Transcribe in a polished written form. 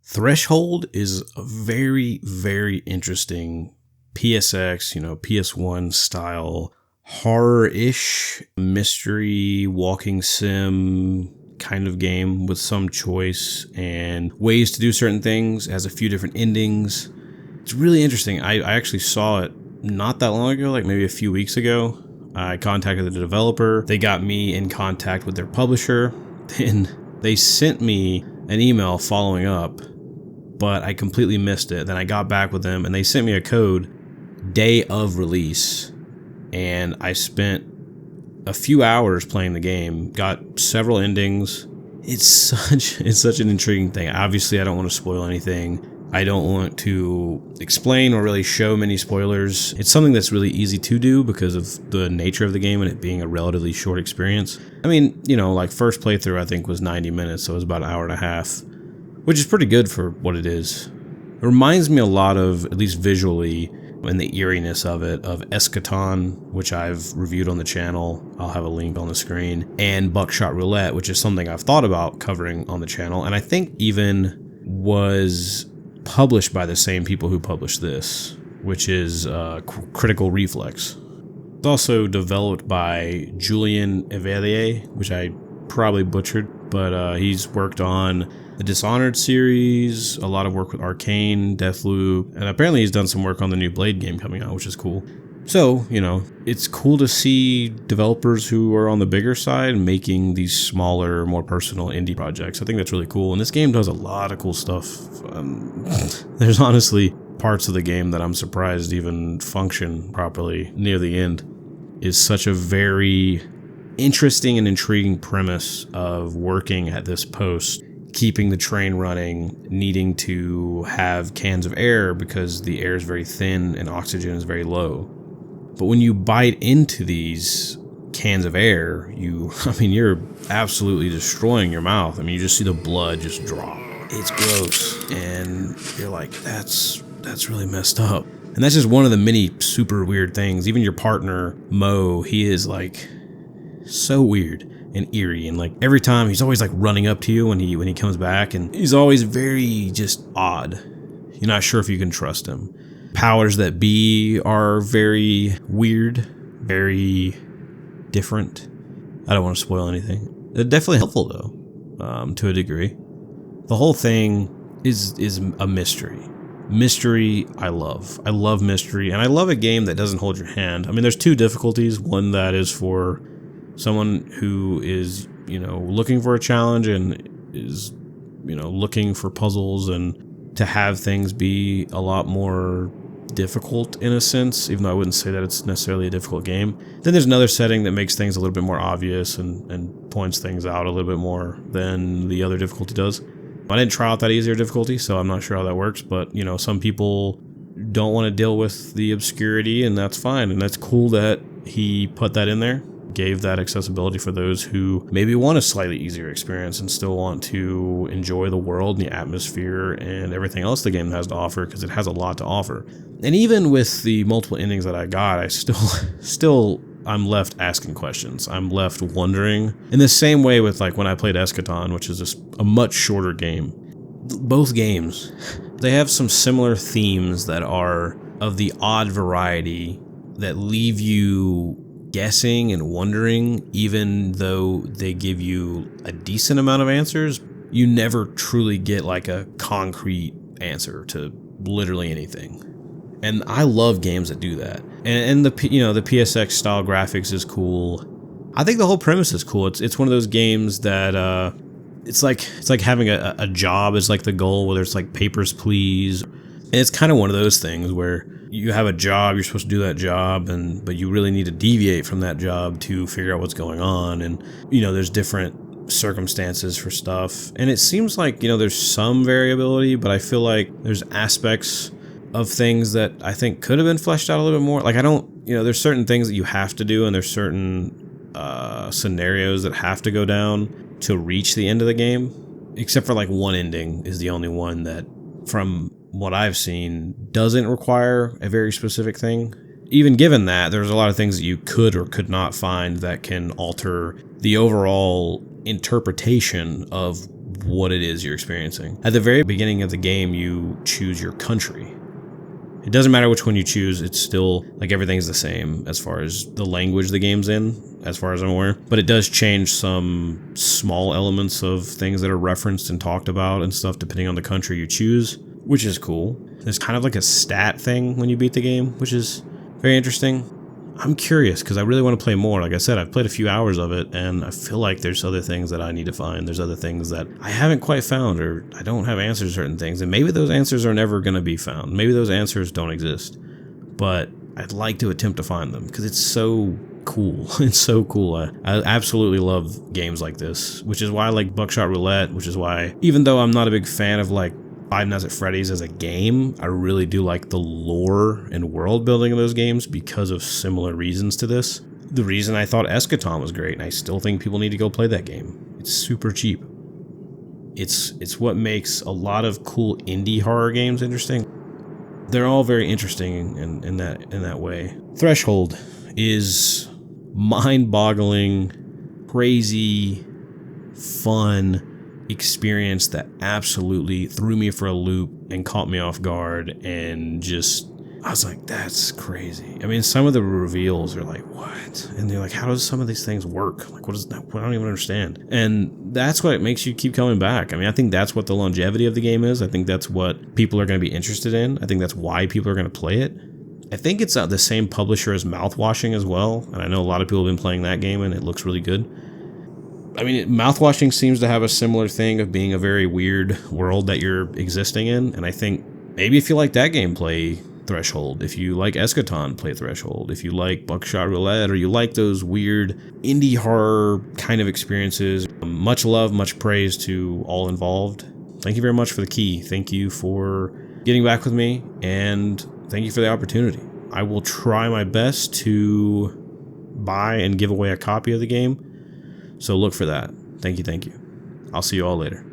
Threshold is a very, very interesting PSX, PS1 style horror-ish mystery walking sim kind of game with some choice and ways to do certain things. It has a few different endings. It's really interesting. I actually saw it not that long ago, like maybe a few weeks ago. I contacted the developer. They got me in contact with their publisher. Then they sent me an email following up, but I completely missed it. Then I got back with them and they sent me a code day of release. And I spent a few hours playing the game, got several endings. It's such an intriguing thing. Obviously, I don't want to spoil anything. I don't want to explain or really show many spoilers. It's something that's really easy to do because of the nature of the game and it being a relatively short experience. I mean, like first playthrough I think was 90 minutes, so it was about an hour and a half, which is pretty good for what it is. It reminds me a lot of, at least visually, and the eeriness of it, of Eschaton, which I've reviewed on the channel. I'll have a link on the screen. And Buckshot Roulette, which is something I've thought about covering on the channel, and I think even was published by the same people who published this, which is Critical Reflex. It's also developed by Julien Eveillé, which I probably butchered, but he's worked on the Dishonored series, a lot of work with Arcane, Deathloop, and apparently he's done some work on the new Blade game coming out, which is cool. So, it's cool to see developers who are on the bigger side making these smaller, more personal indie projects. I think that's really cool, and this game does a lot of cool stuff. There's honestly parts of the game that I'm surprised even function properly near the end. Is such a very interesting and intriguing premise of working at this post, keeping the train running, needing to have cans of air because the air is very thin and oxygen is very low. But when you bite into these cans of air, you're absolutely destroying your mouth. You just see the blood just drop. It's gross. And you're like, that's really messed up. And that's just one of the many super weird things. Even your partner, Mo, he is like so weird and eerie, and like every time he's always like running up to you when he comes back, and he's always very just odd. You're not sure if you can trust him. Powers that be are very weird, very different. I don't want to spoil anything. They're definitely helpful though, to a degree. The whole thing is a mystery. Mystery I love. I love mystery, and I love a game that doesn't hold your hand. There's two difficulties. One that is for someone who is, looking for a challenge and is, looking for puzzles and to have things be a lot more difficult in a sense, even though I wouldn't say that it's necessarily a difficult game. Then there's another setting that makes things a little bit more obvious and points things out a little bit more than the other difficulty does. I didn't try out that easier difficulty, so I'm not sure how that works, but, some people don't want to deal with the obscurity, and that's fine, and that's cool that he put that in there. Gave that accessibility for those who maybe want a slightly easier experience and still want to enjoy the world and the atmosphere and everything else the game has to offer, because it has a lot to offer. And even with the multiple endings that I got, I still I'm left asking questions. I'm left wondering. In the same way with like when I played Eschaton, which is just a much shorter game. Both games, they have some similar themes that are of the odd variety that leave you guessing and wondering, even though they give you a decent amount of answers. You never truly get like a concrete answer to literally anything. And I love games that do that. And the PSX style graphics is cool. I think the whole premise is cool. It's one of those games that it's like having a job is like the goal, whether it's like Papers, Please. And it's kind of one of those things where you have a job, you're supposed to do that job, but you really need to deviate from that job to figure out what's going on. And, there's different circumstances for stuff. And it seems like, there's some variability, but I feel like there's aspects of things that I think could have been fleshed out a little bit more. Like there's certain things that you have to do, and there's certain scenarios that have to go down to reach the end of the game, except for like one ending is the only one that, from what I've seen, doesn't require a very specific thing. Even given that, there's a lot of things that you could or could not find that can alter the overall interpretation of what it is you're experiencing. At the very beginning of the game, you choose your country. It doesn't matter which one you choose, it's still, like, everything's the same as far as the language the game's in, as far as I'm aware. But it does change some small elements of things that are referenced and talked about and stuff depending on the country you choose, which is cool. There's kind of like a stat thing when you beat the game, which is very interesting. I'm curious because I really want to play more. Like I said, I've played a few hours of it, and I feel like there's other things that I need to find. There's other things that I haven't quite found, or I don't have answers to certain things, and maybe those answers are never going to be found. Maybe those answers don't exist, but I'd like to attempt to find them because it's so cool. It's so cool. I absolutely love games like this, which is why I like Buckshot Roulette, which is why, even though I'm not a big fan of like Five Nights at Freddy's as a game, I really do like the lore and world building of those games because of similar reasons to this. The reason I thought Eschaton was great, and I still think people need to go play that game. It's super cheap. It's what makes a lot of cool indie horror games interesting. They're all very interesting in that way. Threshold is mind-boggling, crazy, fun experience that absolutely threw me for a loop and caught me off guard, and just, I was like, that's crazy. I mean, some of the reveals are like, what? And they're like, how does some of these things work? Like, what is that? I don't even understand. And that's what makes you keep coming back. I mean, I think that's what the longevity of the game is. I think that's what people are going to be interested in. I think that's why people are going to play it. I think it's the same publisher as Mouthwashing as well, and I know a lot of people have been playing that game, and it looks really good. I mean, Mouthwashing seems to have a similar thing of being a very weird world that you're existing in, and I think maybe if you like that game, play Threshold. If you like Eschaton, play Threshold. If you like Buckshot Roulette, or you like those weird indie horror kind of experiences, much love, much praise to all involved. Thank you very much for the key. Thank you for getting back with me, and thank you for the opportunity. I will try my best to buy and give away a copy of the game, so look for that. Thank you. I'll see you all later.